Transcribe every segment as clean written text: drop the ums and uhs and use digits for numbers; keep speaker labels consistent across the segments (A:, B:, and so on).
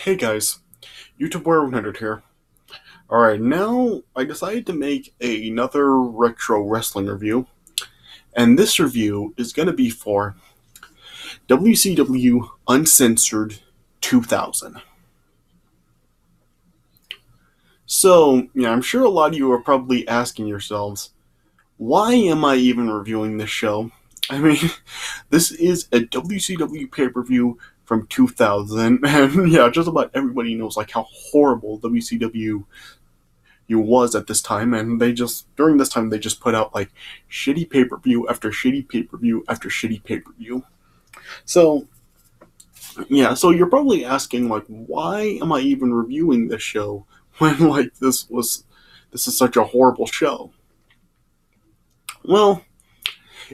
A: Hey guys, YouTube War 100 here. Alright, now I decided to make another retro wrestling review, and this review is going to be for WCW Uncensored 2000. So, yeah, I'm sure a lot of you are probably asking yourselves, why am I even reviewing this show? I mean, this is a WCW pay-per-view from 2000, and yeah, just about everybody knows like how horrible WCW was at this time, and during this time they just put out like shitty pay-per-view after shitty pay-per-view after shitty pay-per-view. So yeah, so you're probably asking like, why am I even reviewing this show when like this is such a horrible show? Well,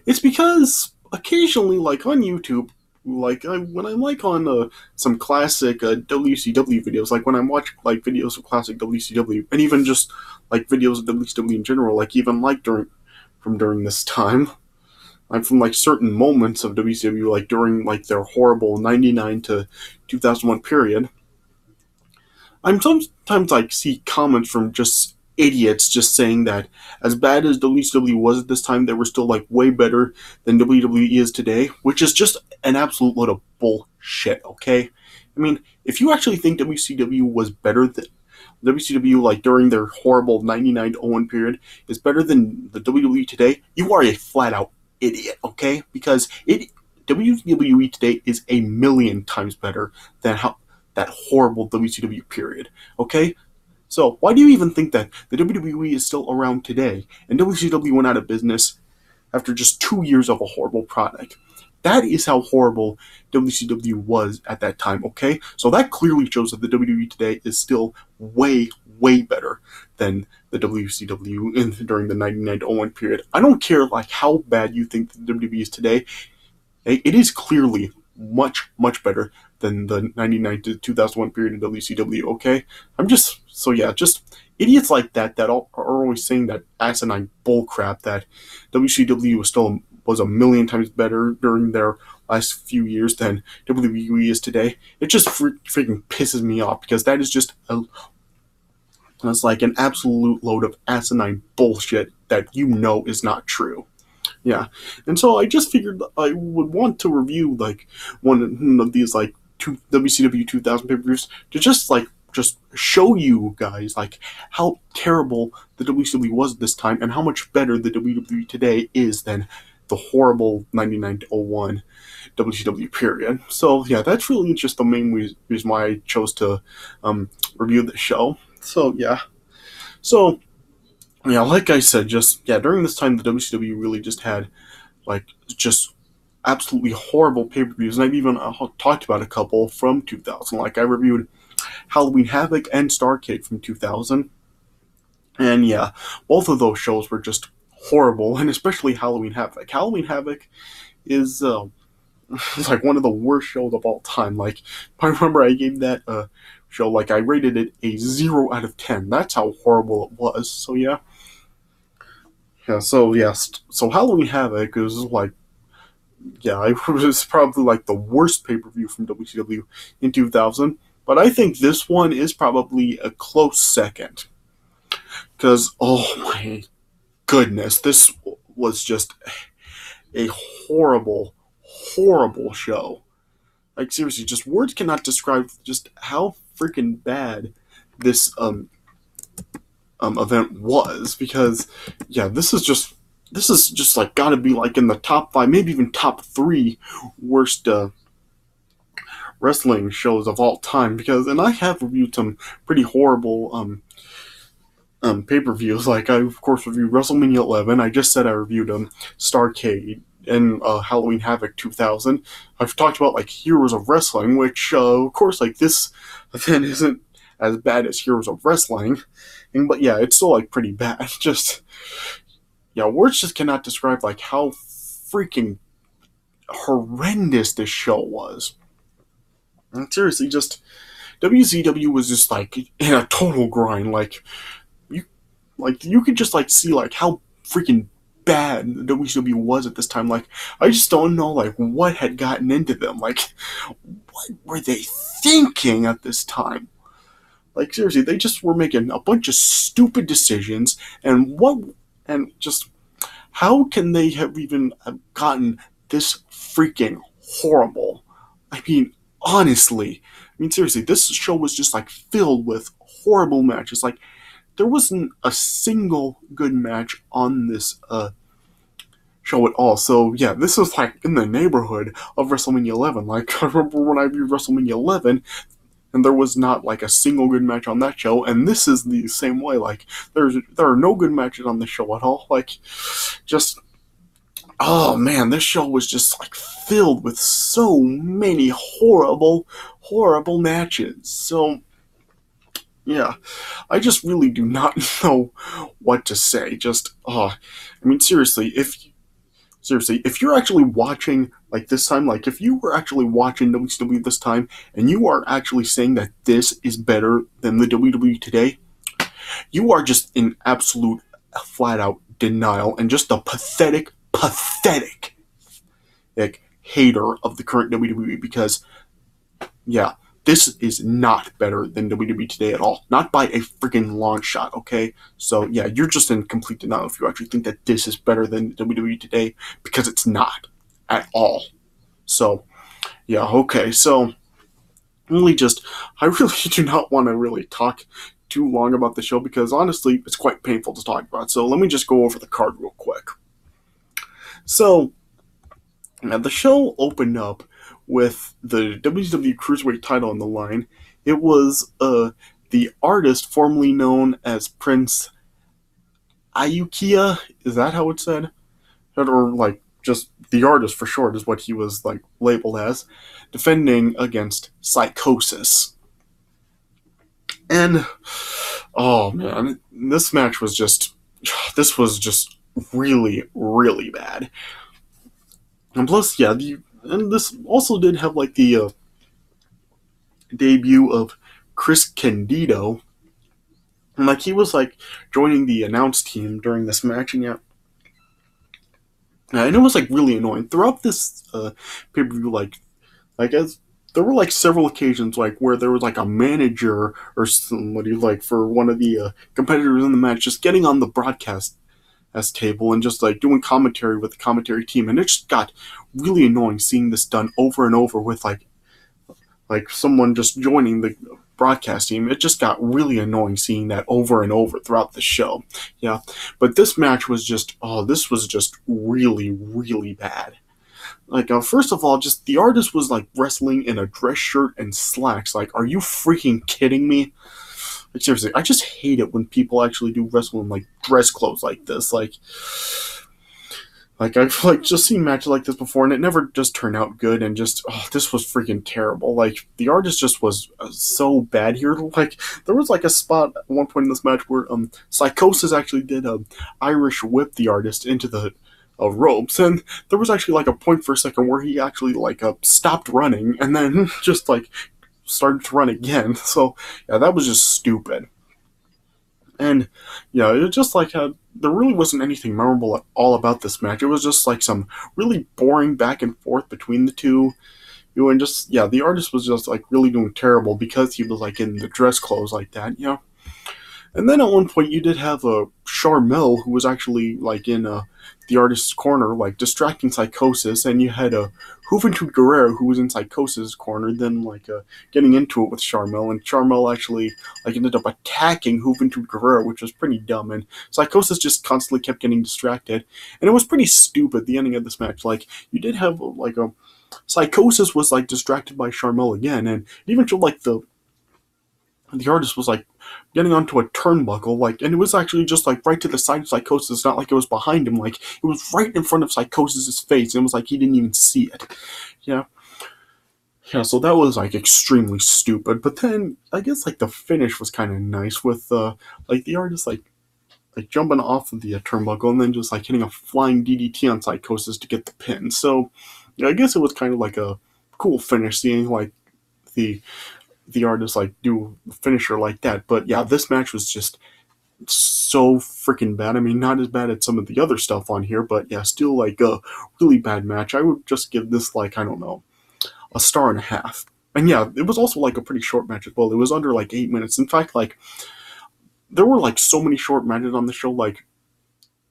A: it's because occasionally, like on YouTube, when I'm like on some classic WCW videos, like when I watch like videos of classic WCW, and even just like videos of WCW in general, like even like during this time, like from like certain moments of WCW, like during like their horrible '99 to 2001 period, I'm sometimes like see comments from just idiots just saying that as bad as WCW was at this time, they were still like way better than WWE is today, which is just an absolute load of bullshit, okay? I mean, if you actually think WCW was better than WCW like during their horrible 99 to 01 period is better than the WWE today, you are a flat out idiot, okay? Because WWE today is a million times better than that horrible WCW period, okay? So why do you even think that the WWE is still around today and WCW went out of business after just 2 years of a horrible product? That is how horrible WCW was at that time, okay? So that clearly shows that the WWE today is still way, way better than the WCW during the 99 to 01 period. I don't care like how bad you think the WWE is today. It is clearly much, much better than the 99 to 2001 period in WCW, okay? Just idiots like that are always saying that asinine bullcrap that WCW was a million times better during their last few years than WWE is today. It just freaking pisses me off because that is just that's like an absolute load of asinine bullshit that you know is not true. Yeah, and so I just figured I would want to review like one of these like WCW 2000 pay-per-views to just show you guys like how terrible the WCW was at this time and how much better the WWE today is than the horrible 99 to 01 WCW period. So yeah, that's really just the main reason why I chose to review the show. So yeah, like I said, during this time the WCW really just had like just absolutely horrible pay-per-views, and I've even talked about a couple from 2000. Like I reviewed Halloween Havoc and Starrcade from 2000, and yeah, both of those shows were just horrible, and especially Halloween Havoc. Halloween Havoc is like one of the worst shows of all time. Like I remember I gave that show like I rated it a 0 out of 10. That's how horrible it was. So yeah. So Halloween Havoc is like, yeah, it was probably like the worst pay-per-view from WCW in 2000, but I think this one is probably a close second. Because, oh my goodness, this was just a horrible, horrible show. Like, seriously, just words cannot describe just how freaking bad this event was, because yeah, this is just like gotta be like in the top 5, maybe even top 3 worst wrestling shows of all time. And I have reviewed some pretty horrible pay-per-views. Like I of course reviewed WrestleMania 11. I just said I reviewed Starrcade and Halloween Havoc 2000. I've talked about like Heroes of Wrestling, which of course like this event isn't as bad as Heroes of Wrestling, but yeah, it's still like pretty bad. Just yeah, words just cannot describe like how freaking horrendous this show was. And seriously, just WCW was just like in a total grind. You could just like see like how freaking bad the WCW was at this time. Like I just don't know like what had gotten into them. Like what were they thinking at this time? Like, seriously, they just were making a bunch of stupid decisions, and just how can they have even gotten this freaking horrible? I mean, honestly, seriously, this show was just like filled with horrible matches. Like, there wasn't a single good match on this show at all. So yeah, this was like in the neighborhood of WrestleMania 11. Like, I remember when I viewed WrestleMania 11, and there was not like a single good match on that show, and this is the same way. Like, there are no good matches on the show at all. Like, just, oh man, this show was just like filled with so many horrible, horrible matches. So yeah, I just really do not know what to say. Just, seriously, if you're actually watching, like, this time, like, if you were actually watching WCW this time, and you are actually saying that this is better than the WWE today, you are just in absolute, flat-out denial, and just a pathetic, like, hater of the current WWE, because, yeah, this is not better than WWE today at all. Not by a freaking long shot, okay? So, yeah, you're just in complete denial if you actually think that this is better than WWE today, because it's not at all. So, yeah, okay. So, I really do not want to really talk too long about the show, because honestly, it's quite painful to talk about. So, let me just go over the card real quick. So, now the show opened up with the WCW Cruiserweight title on the line. It was the artist formerly known as Prince Ayukia. Is that how it's said? Or like just the artist for short is what he was like labeled as, defending against Psychosis. And oh man, this was just really, really bad. And plus, yeah, and this also did have like the debut of Chris Candido, and like he was like joining the announce team during this match, and yeah, and it was like really annoying throughout this pay per view. Like as there were like several occasions like where there was like a manager or somebody like for one of the competitors in the match just getting on the broadcast table and just like doing commentary with the commentary team, and it just got really annoying seeing this done over and over with like someone just joining the broadcast team. It just got really annoying seeing that over and over throughout the show. Yeah, but this match was just really, really bad. Like, first of all, just the artist was like wrestling in a dress shirt and slacks. Like, are you freaking kidding me? Like, seriously, I just hate it when people actually do wrestle in like dress clothes like this. Like I've like just seen matches like this before, and it never just turned out good. And just this was freaking terrible. Like the artist just was so bad here. Like there was like a spot at one point in this match where Psychosis actually did Irish whip the artist into the ropes, and there was actually like a point for a second where he actually like stopped running and then just like started to run again. So yeah, that was just stupid. And yeah, it just like had there really wasn't anything memorable at all about this match. It was just like some really boring back and forth between the two. And just yeah, the artist was just like really doing terrible because he was like in the dress clothes like that, you know. And then at one point you did have Charmel, who was actually like in the artist's corner, like distracting Psychosis, and you had Juventud Guerrero, who was in Psychosis' corner, then like getting into it with Charmel, and Charmel actually like ended up attacking Juventud Guerrero, which was pretty dumb, and Psychosis just constantly kept getting distracted, and it was pretty stupid, the ending of this match. Like, you did have like a Psychosis was like distracted by Charmel again, and it even showed like the artist was like getting onto a turnbuckle, like, and it was actually just like right to the side of Psychosis, not like it was behind him, like it was right in front of Psychosis' face, and it was like he didn't even see it. Yeah. So that was like extremely stupid. But then I guess like the finish was kind of nice with like the artist like jumping off of the turnbuckle and then just like hitting a flying DDT on Psychosis to get the pin. So yeah, I guess it was kind of like a cool finish, seeing like the artist like do a finisher like that. But yeah, this match was just so freaking bad. I mean, not as bad as some of the other stuff on here, but yeah, still like a really bad match. I would just give this like, I don't know, a star and a half. And yeah, it was also like a pretty short match as well. It was under like 8 minutes. In fact, like there were like so many short matches on the show. Like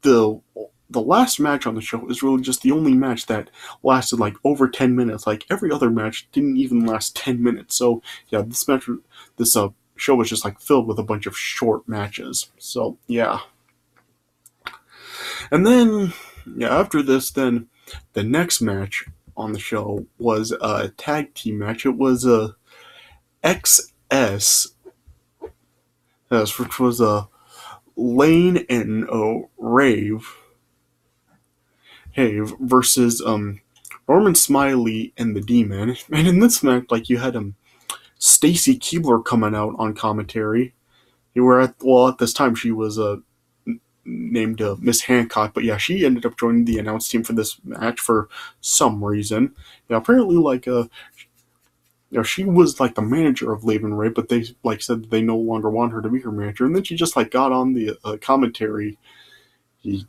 A: the the last match on the show is really just the only match that lasted like over 10 minutes. Like every other match didn't even last 10 minutes. So yeah, this show was just like filled with a bunch of short matches. So yeah, and then yeah, after this, then the next match on the show was a tag team match. It was a XS, which was a Lane and Rave versus Norman Smiley and the Demon. And in this match, like you had Stacy Keibler coming out on commentary. You were at this time she was named Miss Hancock, but yeah, she ended up joining the announce team for this match for some reason. Yeah, apparently like she was like the manager of Lave and Ray, but they like said that they no longer want her to be her manager, and then she just like got on the commentary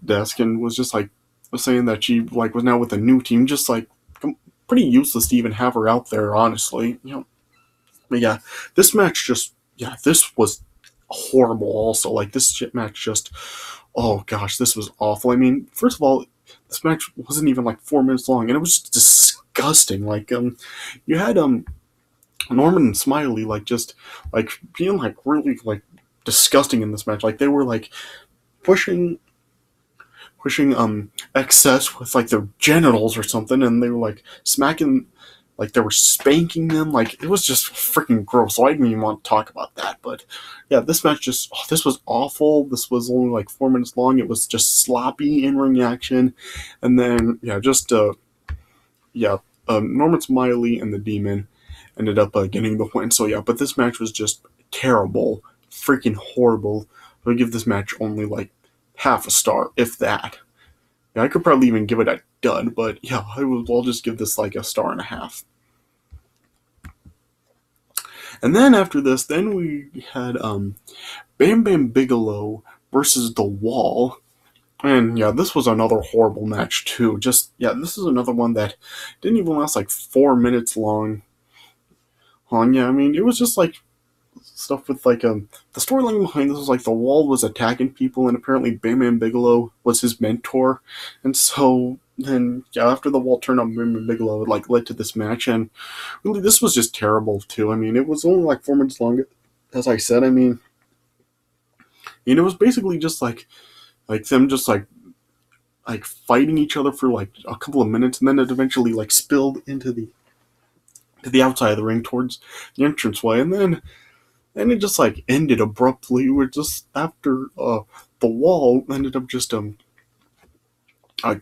A: desk and was just like saying that she like was now with a new team, just like pretty useless to even have her out there, honestly. But yeah, this match just this was horrible. Also, like this match just oh gosh, this was awful. I mean, first of all, this match wasn't even like 4 minutes long, and it was just disgusting. Like you had Norman and Smiley like just like being like really like disgusting in this match. Like they were like pushing excess with like their genitals or something, and they were like smacking, like they were spanking them. Like it was just freaking gross. So I didn't even want to talk about that. But yeah, this match just this was awful. This was only like 4 minutes long. It was just sloppy in ring action, and then Norman Smiley and the Demon ended up getting the win. So yeah, but this match was just terrible, freaking horrible. I would give this match only like half a star, if that. Yeah, I could probably even give it a dud, but yeah, I'll just give this like a star and a half. And then after this, then we had Bam Bigelow versus The Wall. And yeah, this was another horrible match too. Just yeah, this is another one that didn't even last like 4 minutes long. Yeah, I mean, it was just like stuff with like the storyline behind this was like the Wall was attacking people, and apparently Bam Bigelow was his mentor, and so then yeah, after the Wall turned on Bam Bigelow, it like led to this match, and really this was just terrible too. I mean, it was only like 4 minutes long, as I said. I mean, and it was basically just like them just like fighting each other for like a couple of minutes, and then it eventually like spilled into the outside of the ring towards the entranceway, and then it just like ended abruptly. We're just after the Wall ended up just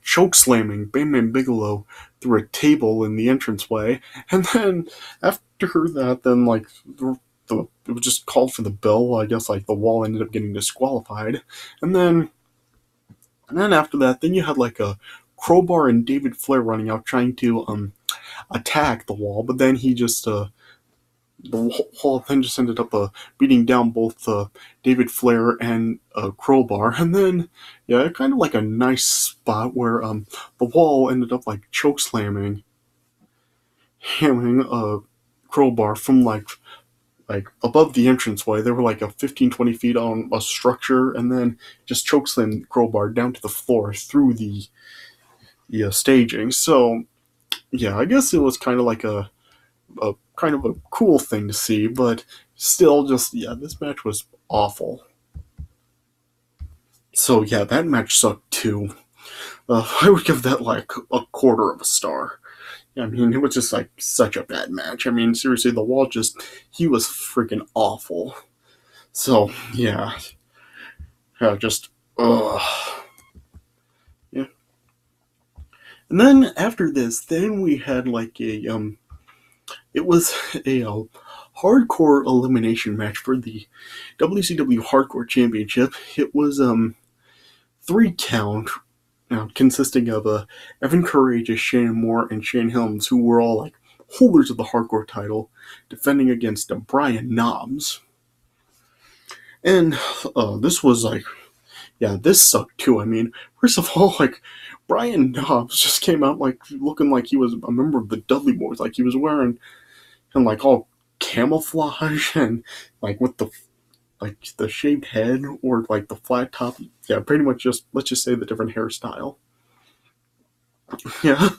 A: choke slamming Bam Bigelow through a table in the entranceway, and then after that, then like it was just called for the bell. I guess like the Wall ended up getting disqualified, and then after that, then you had like a Crowbar and David Flair running out trying to attack the Wall, but then he just the Wall then just ended up beating down both David Flair and Crowbar, and then yeah, kind of like a nice spot where the Wall ended up like choke slamming, hammering Crowbar from like above the entranceway. They were like a 15-20 feet on a structure, and then just chokeslammed Crowbar down to the floor through the staging. So yeah, I guess it was kind of like a kind of a cool thing to see, but still just yeah, this match was awful. So yeah, that match sucked too. I would give that like a quarter of a star. I mean, it was just like such a bad match. I mean, seriously, the Wall he was freaking awful. So yeah, just yeah. And then after this, then we had like it was a hardcore elimination match for the WCW Hardcore Championship. It was 3 count. Consisting of Evan Courageous, Shannon Moore, and Shane Helms, who were all like holders of the hardcore title, defending against Brian Knobbs. And this was like, yeah, this sucked too. I mean, first of all, like Brian Knobbs just came out like looking like he was a member of the Dudley Boys. Like he was wearing and like all camouflage and like with the shaved head or like the flat top. Yeah, pretty much just let's just say the different hairstyle. Yeah,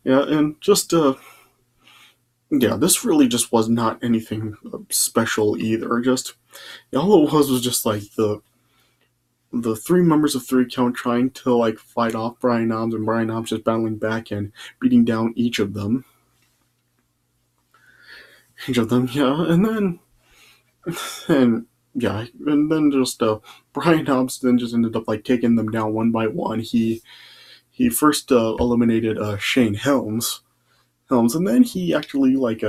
A: yeah, and just yeah, this really just was not anything special either. Just all it was just like the three members of Three Count trying to like fight off Brian Knobbs, and Brian Knobbs just battling back and beating down each of them. Each of them, yeah, and yeah, and then just Brian Knobbs then just ended up like taking them down one by one. He first eliminated Shane Helms, and then he actually like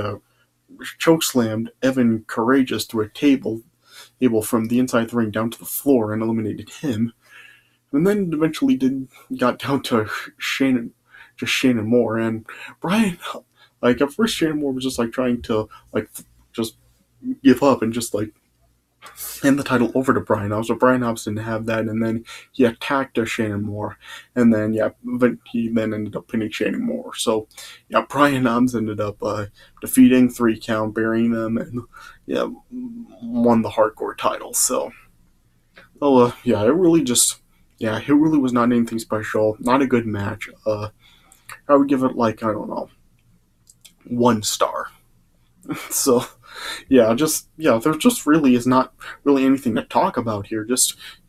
A: chokeslammed Evan Courageous through a table from the inside of the ring down to the floor and eliminated him. And then eventually got down to Shane and Moore, and Brian. Like at first, Shane Moore was just like trying to like just give up and just like hand the title over to Brian Knobbs, but Brian Knobbs didn't have that, and then he attacked Shane Moore, and then yeah, he then ended up pinning Shane Moore. So yeah, Brian Knobbs ended up defeating 3 Count, burying them, and yeah, won the hardcore title. So yeah, it really was not anything special, not a good match. I would give it like I don't know, 1 star. So there just really is not really anything to talk about here.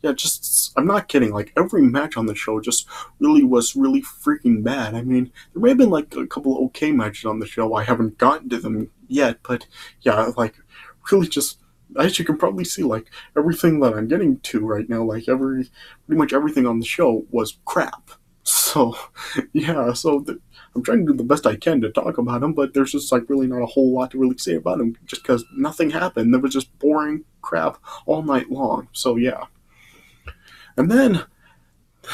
A: I'm not kidding. Like every match on the show just was really freaking bad. I mean, there may have been like a couple of okay matches on the show. I haven't gotten to them yet, but yeah, like really just as you can probably see, like everything that I'm getting to right now, like pretty much everything on the show was crap. So yeah, I'm trying to do the best I can to talk about him, but there's just like really not a whole lot to really say about him, just because nothing happened. There was just boring crap all night long. So yeah, and then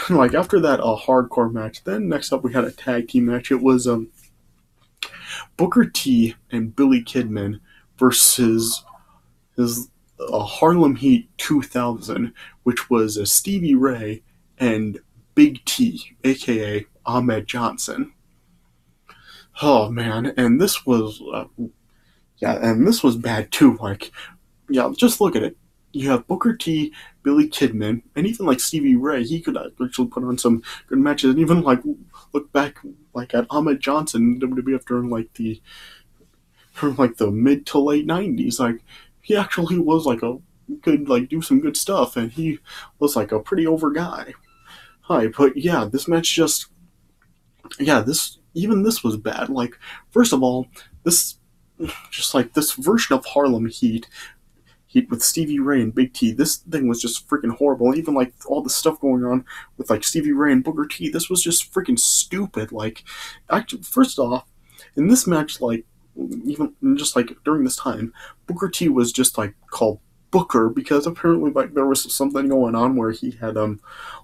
A: like after that hardcore match, then next up we had a tag team match. It was Booker T and Billy Kidman versus his Harlem Heat 2000, which was Stevie Ray and Big T, aka Ahmed Johnson. Oh man, and this was bad too. Like, yeah, just look at it. You have Booker T, Billy Kidman, and even like Stevie Ray. He could actually put on some good matches, and even like look back like at Ahmed Johnson in WWF during the mid to late '90s. Like, he actually was like a good do some good stuff, and he was like a pretty over guy. Hi, but yeah, this match this was bad. Like, first of all, this version of Harlem Heat with Stevie Ray and Big T, this thing was just freaking horrible. And even like all the stuff going on with like Stevie Ray and Booker T, this was just freaking stupid. Like, actually, first off, in this match, like even just like during this time, Booker T was just like called Booker because apparently like there was something going on where he had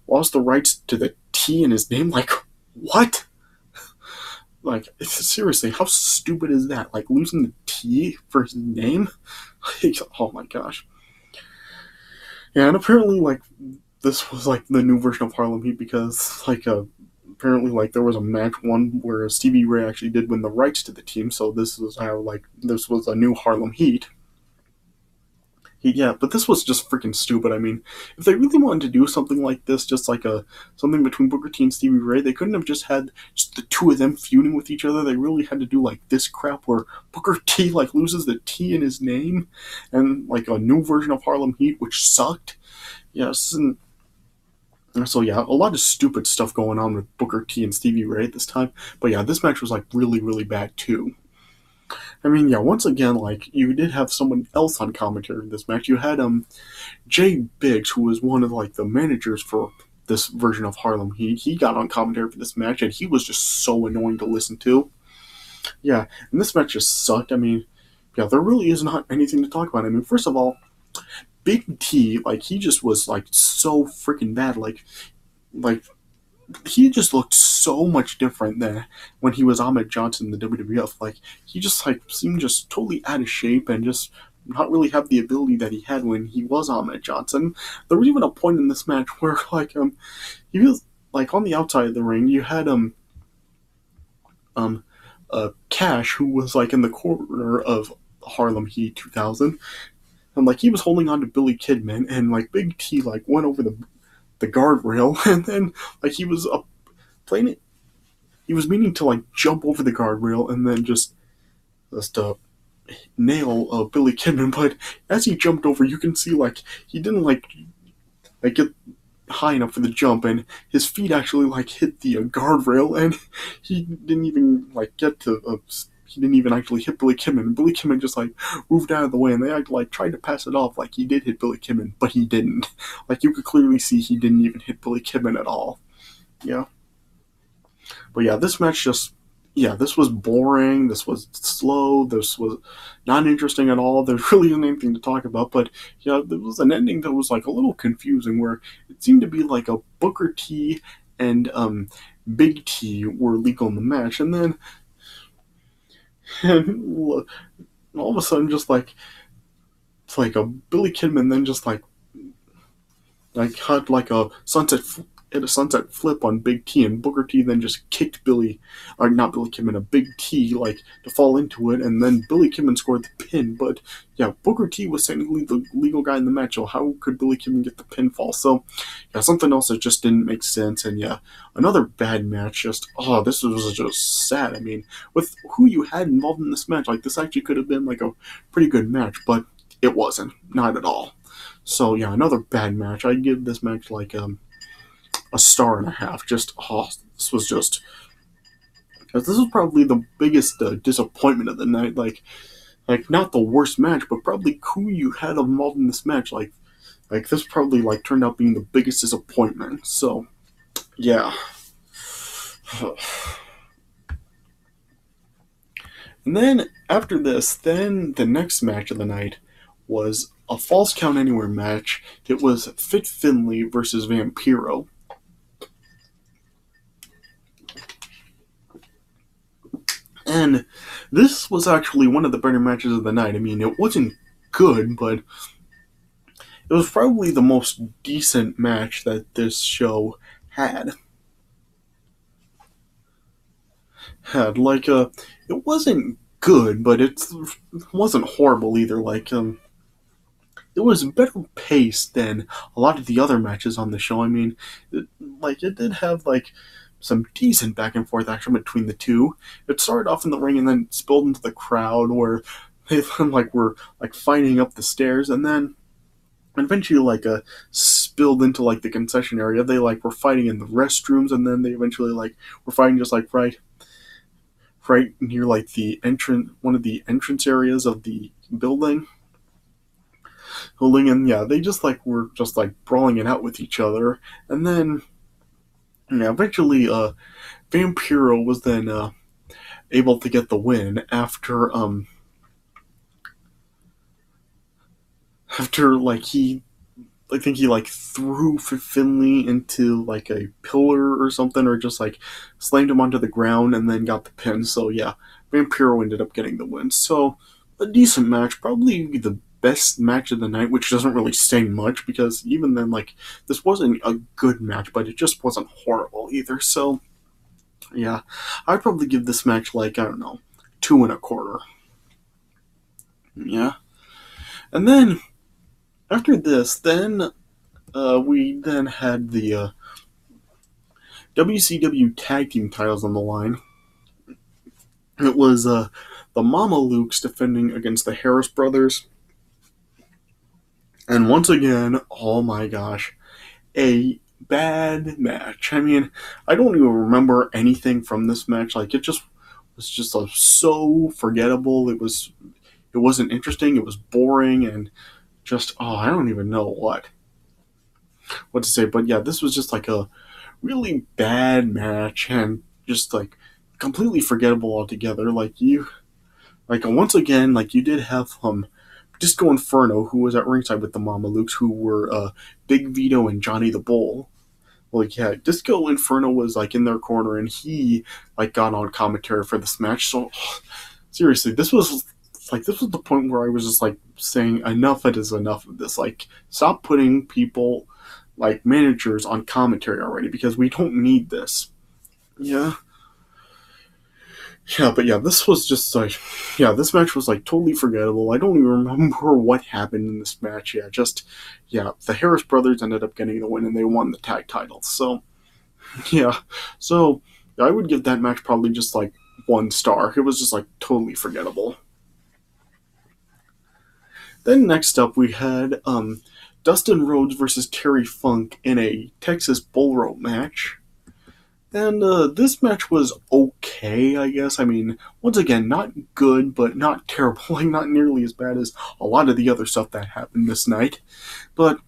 A: lost the rights to the T in his name. Like, what? Like, seriously, how stupid is that? Like, losing the T for his name? Like, oh my gosh. Yeah, and apparently, like, this was, like, the new version of Harlem Heat because, like, apparently, like, there was a match one where Stevie Ray actually did win the rights to the team, so this was how, like, this was a new Harlem Heat. Yeah, but this was just freaking stupid. I mean, if they really wanted to do something like this, just like something between Booker T and Stevie Ray, they couldn't have just had just the two of them feuding with each other. They really had to do like this crap where Booker T like loses the T in his name, and like a new version of Harlem Heat, which sucked. Yes, and so yeah, a lot of stupid stuff going on with Booker T and Stevie Ray at this time. But yeah, this match was like really, really bad too. I mean, yeah, once again, like, you did have someone else on commentary in this match. You had, Jay Biggs, who was one of, like, the managers for this version of Harlem Heat. He got on commentary for this match, and he was just so annoying to listen to. Yeah, and this match just sucked. I mean, yeah, there really is not anything to talk about. I mean, first of all, Big T, like, he just was, like, so freaking bad. Like, he just looked so much different than when he was Ahmed Johnson in the WWF. Like, he just like seemed just totally out of shape and just not really have the ability that he had when he was Ahmed Johnson. There was even a point in this match where like he was like on the outside of the ring. You had Cash, who was like in the corner of Harlem Heat 2000, and like he was holding on to Billy Kidman, and like Big T like went over the guardrail, and then like he was playing it. He was meaning to like jump over the guardrail and then just nail Billy Kidman, but as he jumped over, you can see like he didn't like get high enough for the jump, and his feet actually like hit the guardrail, and he didn't even like get to. He didn't even actually hit Billy Kidman. And Billy Kidman just like moved out of the way, and they like tried to pass it off like he did hit Billy Kidman, but he didn't. Like you could clearly see he didn't even hit Billy Kidman at all. Yeah. But yeah, this match just, yeah, this was boring. This was slow. This was not interesting at all. There really isn't anything to talk about. But yeah, there was an ending that was like a little confusing, where it seemed to be like a Booker T and Big T were legal in the match, and then and all of a sudden, just like it's like a Billy Kidman then just like had like a sunset flip on Big T, and Booker T then just kicked not Billy Kidman, a Big T, like to fall into it, and then Billy Kidman scored the pin. But yeah, Booker T was technically the legal guy in the match, so how could Billy Kidman get the pinfall? So yeah, something else that just didn't make sense, and yeah, another bad match. This was just sad. I mean, with who you had involved in this match, like this actually could have been like a pretty good match, but it wasn't, not at all. So yeah, another bad match. I'd give this match like a star and a half. This was probably the biggest disappointment of the night. Like not the worst match, but probably who you had involved in this match. Like this probably like turned out being the biggest disappointment. So yeah. And then after this, then the next match of the night was a Falls Count Anywhere match. It was Fit Finlay versus Vampiro. And this was actually one of the better matches of the night. I mean, it wasn't good, but it was probably the most decent match that this show had. It wasn't good, but it wasn't horrible either. It was better paced than a lot of the other matches on the show. I mean, it did have some decent back and forth action between the two. It started off in the ring and then spilled into the crowd, where they were fighting up the stairs, and then eventually spilled into the concession area. They were fighting in the restrooms, and then they eventually were fighting just right near one of the entrance areas of the building. And yeah, they just were just brawling it out with each other, and then eventually Vampiro was then able to get the win after he threw Finlay into a pillar or something, or just slammed him onto the ground and then got the pin. So yeah, Vampiro ended up getting the win. So a decent match, probably the best match of the night, which doesn't really say much, because even then this wasn't a good match, but it just wasn't horrible either. So yeah, I'd probably give this match 2.25. Yeah. And then after this, then we then had the WCW Tag Team titles on the line. It was the Mamalukes defending against the Harris Brothers. And once again, oh my gosh, a bad match. I mean, I don't even remember anything from this match. It just was just so forgettable. It wasn't interesting. It was boring, and just, I don't even know what to say. But yeah, this was just a really bad match, and just completely forgettable altogether. Once again, you did have Disco Inferno, who was at ringside with the Mamalukes, who were Big Vito and Johnny the Bull. Yeah, Disco Inferno was in their corner, and he got on commentary for this match. So seriously, this was the point where I was just saying enough is enough of this. Stop putting people managers on commentary already, because we don't need this. Yeah. Yeah, but yeah, this was just like, yeah, this match was like totally forgettable. I don't even remember what happened in this match. Yeah, the Harris brothers ended up getting the win and they won the tag titles. So, yeah, so I would give that match probably just like 1 star. It was just like totally forgettable. Then next up we had Dustin Rhodes versus Terry Funk in a Texas Bullrope match. And this match was okay, I guess. I mean, once again, not good, but not terrible. Like, not nearly as bad as a lot of the other stuff that happened this night. But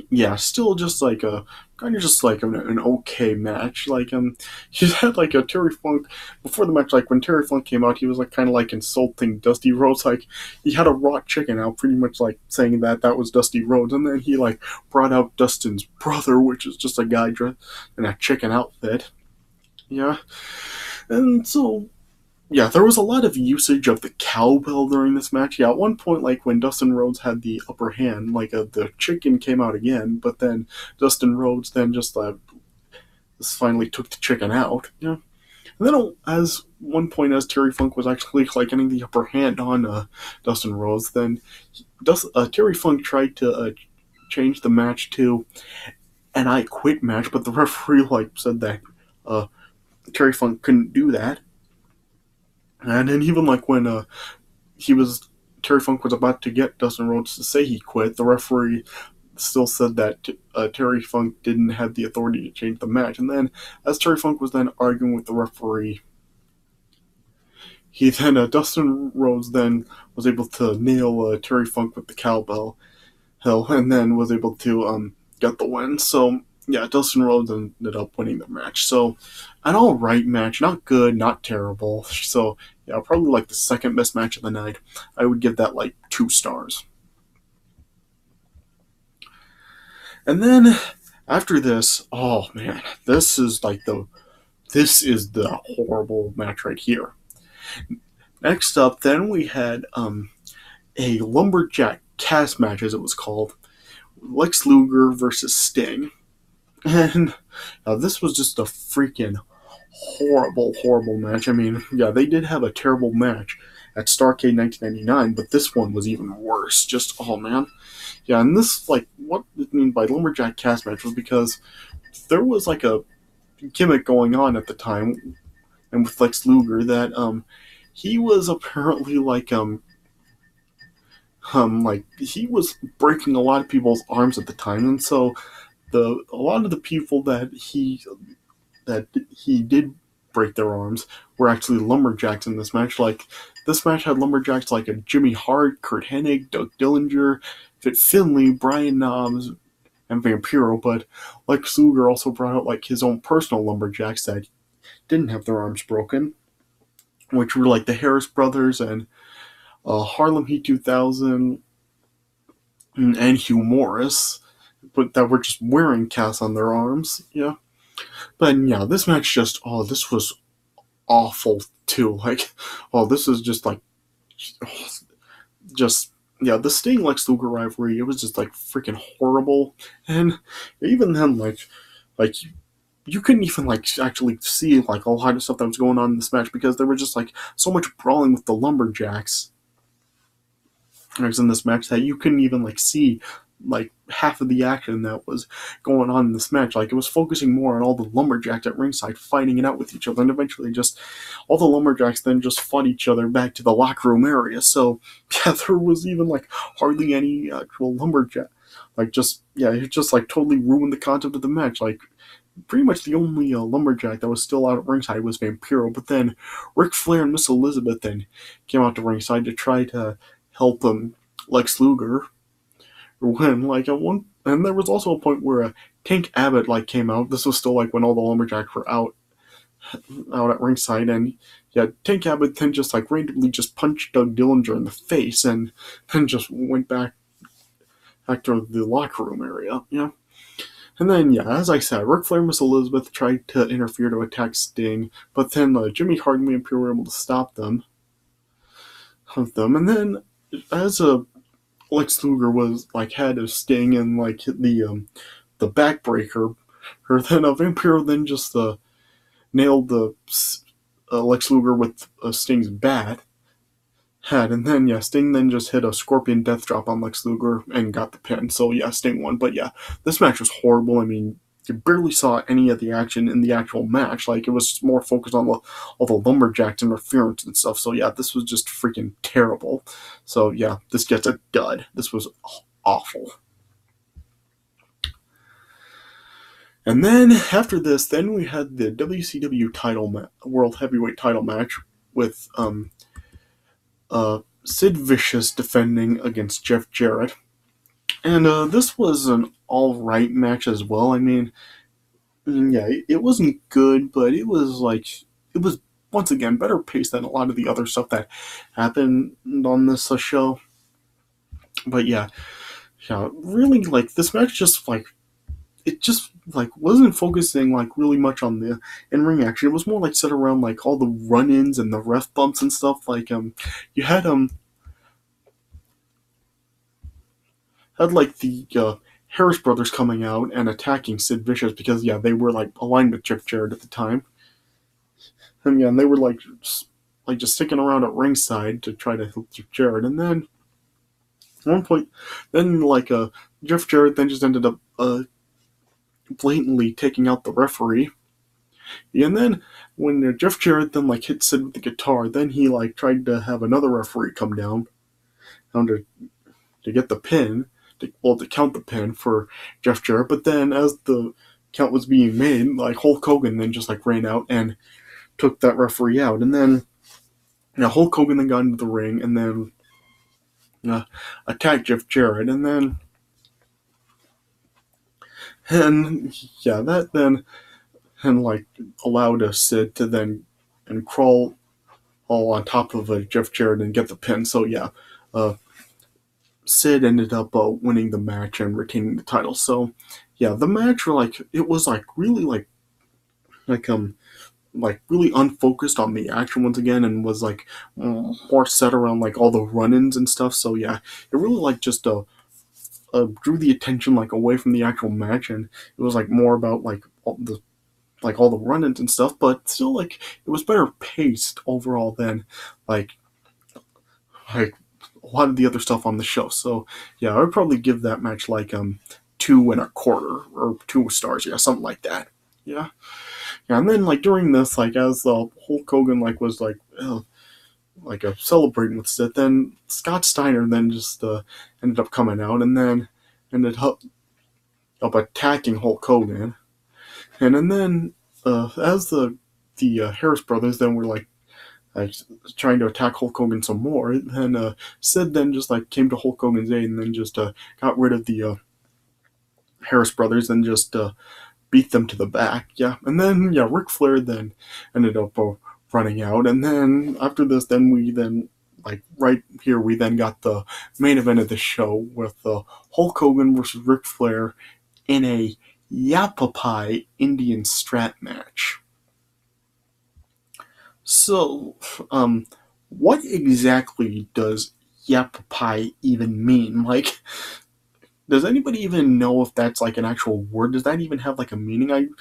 A: yeah, still just like a kind of just like an okay match. Like he had like a Terry Funk before the match. Like when Terry Funk came out, he was like kind of like insulting Dusty Rhodes. Like he had a raw chicken out, pretty much like saying that that was Dusty Rhodes, and then he like brought out Dustin's brother, which is just a guy dressed in a chicken outfit. Yeah, and so yeah, there was a lot of usage of the cowbell during this match. Yeah, at one point, like when Dustin Rhodes had the upper hand, like the chicken came out again, but then Dustin Rhodes then just finally took the chicken out. Yeah, and then as one point, as Terry Funk was actually like getting the upper hand on Dustin Rhodes, then Terry Funk tried to change the match to an I Quit match, but the referee like said that uh, Terry Funk couldn't do that. And then even like when he was Terry Funk was about to get Dustin Rhodes to say he quit, the referee still said that Terry Funk didn't have the authority to change the match. And then, as Terry Funk was then arguing with the referee, he then Dustin Rhodes then was able to nail Terry Funk with the cowbell, and then was able to get the win. So yeah, Dustin Rhodes ended up winning the match. So an all right match, not good, not terrible. So yeah, probably like the second best match of the night. I would give that like 2 stars. And then after this, oh man, this is the horrible match right here. Next up, then we had a lumberjack cast match, as it was called, Lex Luger versus Sting. And this was just a freaking horrible, horrible match. I mean, yeah, they did have a terrible match at Starrcade 1999, but this one was even worse. Just, oh man. Yeah, and this, like, what I mean by Lumberjack cast match was because there was, like, a gimmick going on at the time, and with Lex Luger, that, he was apparently, like, he was breaking a lot of people's arms at the time, and so a lot of the people that he did break their arms were actually lumberjacks in this match. Like this match had lumberjacks like a Jimmy Hart, Kurt Hennig, Doug Dillinger, Fit Finlay, Brian Knobs, and Vampiro. But Lex Luger also brought out like his own personal lumberjacks that didn't have their arms broken, which were like the Harris brothers and Harlem Heat 2000 and Hugh Morris, but that were just wearing casts on their arms. Yeah. But yeah, this match just this was awful too. Like, this is just like just yeah, the Sting Lex Luger rivalry, it was just like freaking horrible. And even then, like you couldn't even like actually see like a lot of stuff that was going on in this match because there was just like so much brawling with the lumberjacks in this match that you couldn't even like see like half of the action that was going on in this match. Like it was focusing more on all the lumberjacks at ringside fighting it out with each other, and eventually just all the lumberjacks then just fought each other back to the locker room area. So yeah, there was even like hardly any actual lumberjack. Like just yeah, it just like totally ruined the concept of the match. Like pretty much the only lumberjack that was still out at ringside was Vampiro, but then Ric Flair and Miss Elizabeth then came out to ringside to try to help Lex Luger when like at one, and there was also a point where Tank Abbott like came out. This was still like when all the lumberjacks were out at ringside, and yeah, Tank Abbott then just like randomly just punched Doug Dillinger in the face, and then just went back to the locker room area. Yeah. And then, yeah, as I said, Ric Flair and Miss Elizabeth tried to interfere to attack Sting, but then Jimmy Hart and Vampiro were able to stop them. And then, as Lex Luger was like had a Sting and like hit the backbreaker, or then Vampiro then just nailed the Lex Luger with Sting's bat had, and then Sting then just hit a Scorpion Death Drop on Lex Luger and got the pin. So Sting won. But this match was horrible. I mean, you barely saw any of the action in the actual match. Like, it was more focused on all the Lumberjacks interference and stuff. So this was just freaking terrible. So this gets a dud. This was awful. And then after this, then we had the WCW World Heavyweight Title match with Sid Vicious defending against Jeff Jarrett. And this was an alright match as well. I mean, it wasn't good, but it was once again better paced than a lot of the other stuff that happened on this show. But really, this match just wasn't focusing really much on the in-ring action. It was more set around all the run-ins and the ref bumps and stuff. You had the Harris brothers coming out and attacking Sid Vicious because they were aligned with Jeff Jarrett at the time, and they were just sticking around at ringside to try to help Jeff Jarrett. And then at one point, then Jeff Jarrett then just ended up blatantly taking out the referee. And then when Jeff Jarrett then hit Sid with the guitar, then he tried to have another referee come down to get the pin, to count the pin for Jeff Jarrett. But then as the count was being made, Hulk Hogan then just ran out and took that referee out. And then Hulk Hogan then got into the ring and then attacked Jeff Jarrett. And then that then allowed Sid to then crawl all on top of Jeff Jarrett and get the pin. So Sid ended up winning the match and retaining the title. So the match it was really really unfocused on the action once again, and was more set around all the run-ins and stuff. So it really just drew the attention away from the actual match, and it was more about all the run-ins and stuff. But still it was better paced overall than a lot of the other stuff on the show. So I would probably give that match 2.25 or 2 stars, something like that. And then during this, as Hulk Hogan was celebrating with Sid, then Scott Steiner then just ended up coming out and then ended up attacking Hulk Hogan. And then as the Harris brothers then were trying to attack Hulk Hogan some more, then Sid then just came to Hulk Hogan's aid and then just got rid of the Harris brothers and just beat them to the back. And then Ric Flair then ended up running out. And then after this, then we then right here we then got the main event of the show with Hulk Hogan versus Ric Flair in a Yappapi Indian strap match. So, what exactly does Yappapi even mean? Does anybody even know if that's an actual word? Does that even have a meaning?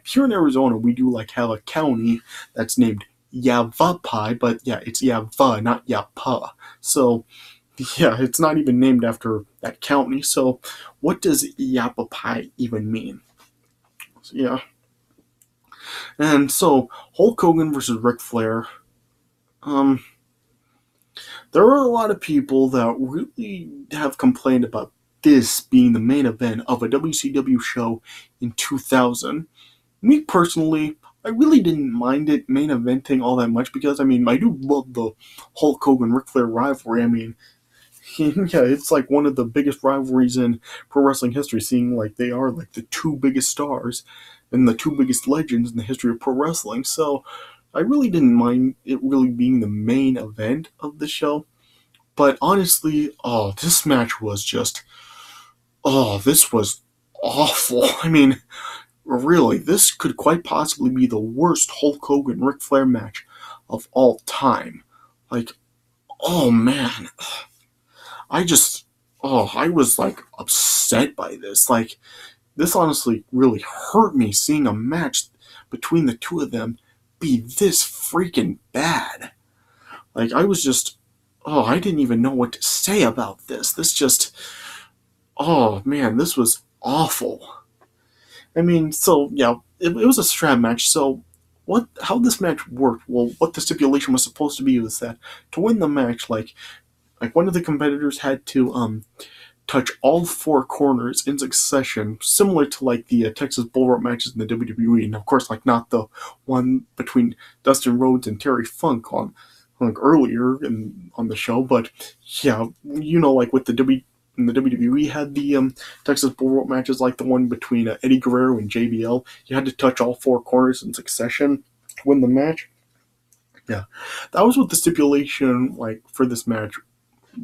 A: Here in Arizona, we do have a county that's named Yavapai, but it's Yava, not Yappa. So, it's not even named after that county. So, what does Yappapi even mean? So, and so, Hulk Hogan versus Ric Flair. There are a lot of people that really have complained about this being the main event of a WCW show in 2000. Me personally, I really didn't mind it main eventing all that much because, I do love the Hulk Hogan-Ric Flair rivalry. It's one of the biggest rivalries in pro wrestling history, seeing they are the 2 biggest stars and the 2 biggest legends in the history of pro wrestling. So I really didn't mind it really being the main event of the show. But honestly, this match was just, this was awful. Really, this could quite possibly be the worst Hulk Hogan-Ric Flair match of all time. Oh man. I was upset by this. This honestly really hurt me, seeing a match between the 2 of them be this freaking bad. Like, I was just, oh, I didn't even know what to say about this. This just, oh man, this was awful. I mean, so yeah, it was a strap match. So how this match worked? Well, what the stipulation was supposed to be was that to win the match, like one of the competitors had to touch all four corners in succession, similar to like the Texas Bullrope matches in the WWE, and of course, like not the one between Dustin Rhodes and Terry Funk on like earlier on the show, but yeah, like with in the WWE had the Texas Bullrope matches, like the one between Eddie Guerrero and JBL. You had to touch all four corners in succession to win the match. Yeah, that was what the stipulation like for this match,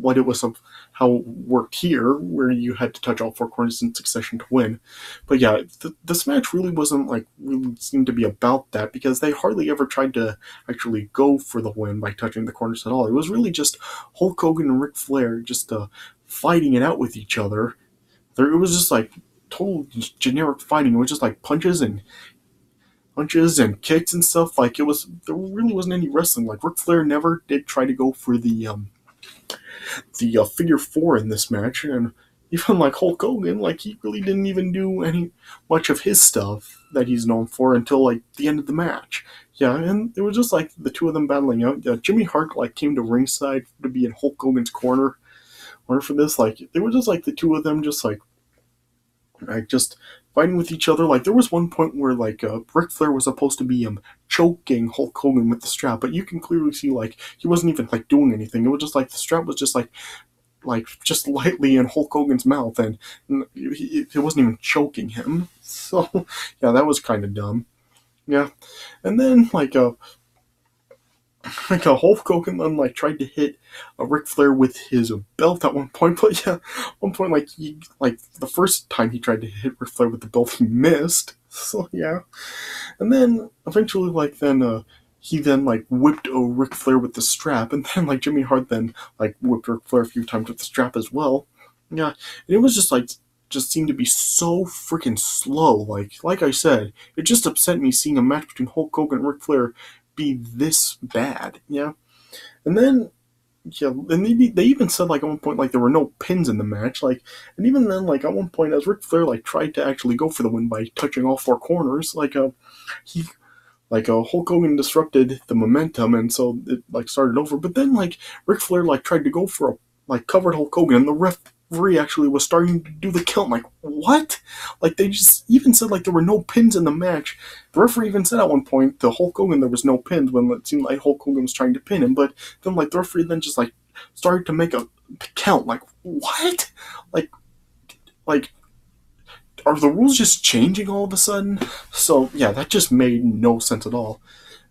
A: what it was of how it worked here, where you had to touch all four corners in succession to win. But yeah, this match really wasn't like really seemed to be about that, because they hardly ever tried to actually go for the win by touching the corners at all. It was really just Hulk Hogan and Ric Flair just fighting it out with each other. It was just like total generic fighting. It was just like punches and kicks and stuff. Like there really wasn't any wrestling. Like Ric Flair never did try to go for the figure four in this match, and even like Hulk Hogan, like he really didn't even do any much of his stuff that he's known for until like the end of the match. Yeah, and it was just like the two of them battling out. Yeah, Jimmy Hart like came to ringside to be in Hulk Hogan's corner for this. Like it was just like the two of them just like just fighting with each other. Like there was one point where like Ric Flair was supposed to be choking Hulk Hogan with the strap, but you can clearly see like he wasn't even like doing anything. It was just like the strap was just like just lightly in Hulk Hogan's mouth, and it wasn't even choking him. So yeah, that was kind of dumb. Yeah, and then like Hulk Hogan then like tried to hit Ric Flair with his belt at one point, but yeah, at one point like the first time he tried to hit Ric Flair with the belt, he missed. So yeah, and then eventually he then like whipped Ric Flair with the strap, and then like Jimmy Hart then like whipped Ric Flair a few times with the strap as well. Yeah, and it was just seemed to be so freaking slow. Like I said, it just upset me seeing a match between Hulk Hogan and Ric Flair be this bad. Yeah, and then yeah, and they even said like at one point like there were no pins in the match. Like, and even then like at one point as Ric Flair like tried to actually go for the win by touching all four corners, he Hulk Hogan disrupted the momentum, and so it like started over. But then like Ric Flair like tried to go for covered Hulk Hogan, and the referee actually was starting to do the count. Like what? Like they just even said like there were no pins in the match. The referee even said at one point to Hulk Hogan there was no pins when it seemed like Hulk Hogan was trying to pin him. But then like the referee then just like started to make a count. Like what? Like are the rules just changing all of a sudden? So yeah, that just made no sense at all.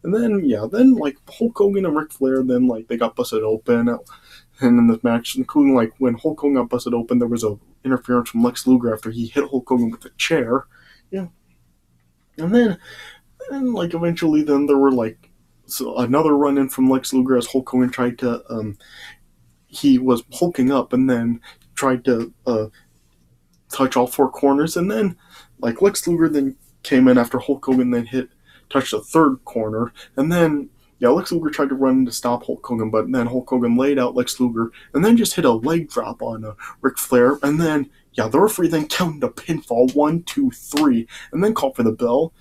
A: And then like Hulk Hogan and Ric Flair, then like they got busted open, and in the match, including like when Hulk Hogan got busted open, there was a interference from Lex Luger after he hit Hulk Hogan with a chair. Yeah, and like eventually, then there were like another run in from Lex Luger as Hulk Hogan tried to he was hulking up and then tried to touch all four corners, and then like Lex Luger then came in after Hulk Hogan then touched the third corner, and then yeah, Lex Luger tried to run to stop Hulk Hogan, but then Hulk Hogan laid out Lex Luger and then just hit a leg drop on Ric Flair, and then yeah, the referee then counted a pinfall 1, 2, 3, and then called for the bell.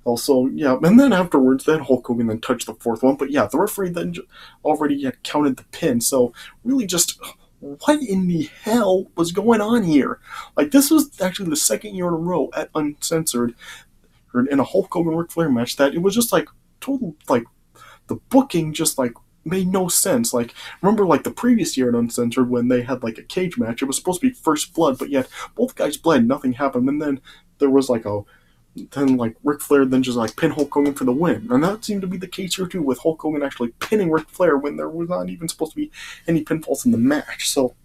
A: Also, yeah, and then afterwards, then Hulk Hogan then touched the fourth one, but yeah, the referee then already had counted the pin, so really just what in the hell was going on here? Like, this was actually the second year in a row at Uncensored, or in a Hulk Hogan Ric Flair match, that it was just like total, like, the booking just like made no sense. Like, remember like the previous year at Uncensored when they had like a cage match, it was supposed to be first blood, but yet both guys bled, nothing happened, and then there was like then like Ric Flair then just like pin Hulk Hogan for the win, and that seemed to be the case here too, with Hulk Hogan actually pinning Ric Flair when there was not even supposed to be any pinfalls in the match. So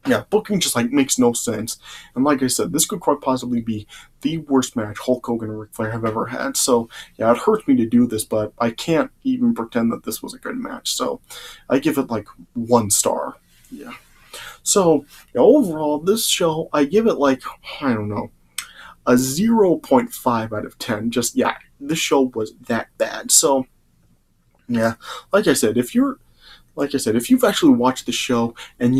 A: yeah, booking just like makes no sense, and like I said, this could quite possibly be the worst match Hulk Hogan and Ric Flair have ever had. So yeah, it hurts me to do this, but I can't even pretend that this was a good match. So I give it like 1 star. Yeah. So yeah, overall, this show I give it like, I don't know, a 0.5 out of 10. Just, yeah, this show was that bad. So yeah, like I said, if you've actually watched the show and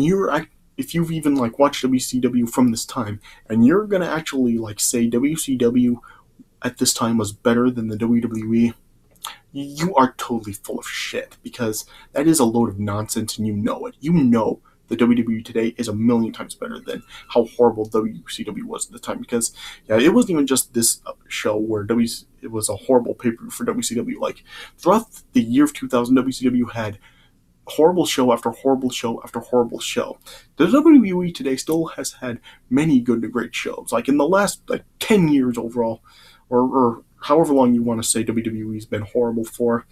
A: if you've even like watched WCW from this time, and you're gonna actually like say WCW at this time was better than the WWE, you are totally full of shit, because that is a load of nonsense and you know it. You know the WWE today is a million times better than how horrible WCW was at the time, because yeah, it wasn't even just this show where it was a horrible pay-per-view for WCW. Like throughout the year of 2000, WCW had horrible show after horrible show after horrible show. The WWE today still has had many good to great shows. Like in the last 10 years overall, or however long you want to say WWE's been horrible for,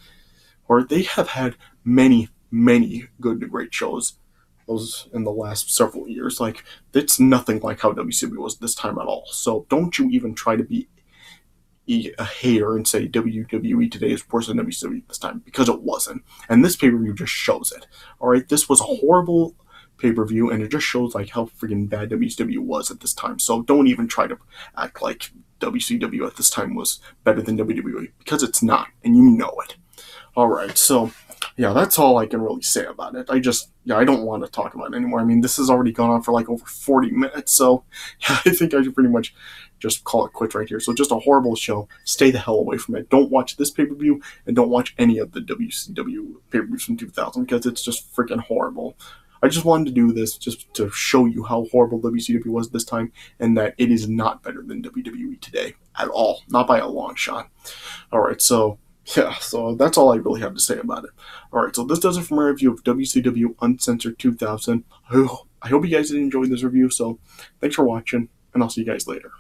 A: or they have had many, many good to great shows. Those in the last several years. Like, it's nothing like how WCW was this time at all. So don't you even try to be a hater and say WWE today is worse than WCW this time, because it wasn't. And this pay-per-view just shows it. Alright, this was a horrible pay-per-view, and it just shows like how freaking bad WCW was at this time. So don't even try to act like WCW at this time was better than WWE, because it's not, and you know it. Alright, so yeah, that's all I can really say about it. I don't want to talk about it anymore. I mean, this has already gone on for like over 40 minutes, so yeah, I think I should pretty much just call it quits right here. So just a horrible show. Stay the hell away from it. Don't watch this pay-per-view, and don't watch any of the WCW pay-per-views from 2000, because it's just freaking horrible. I just wanted to do this just to show you how horrible WCW was this time, and that it is not better than WWE today at all. Not by a long shot. Alright, so yeah, so that's all I really have to say about it. Alright, so this does it for my review of WCW Uncensored 2000. I hope you guys did enjoy this review, so thanks for watching, and I'll see you guys later.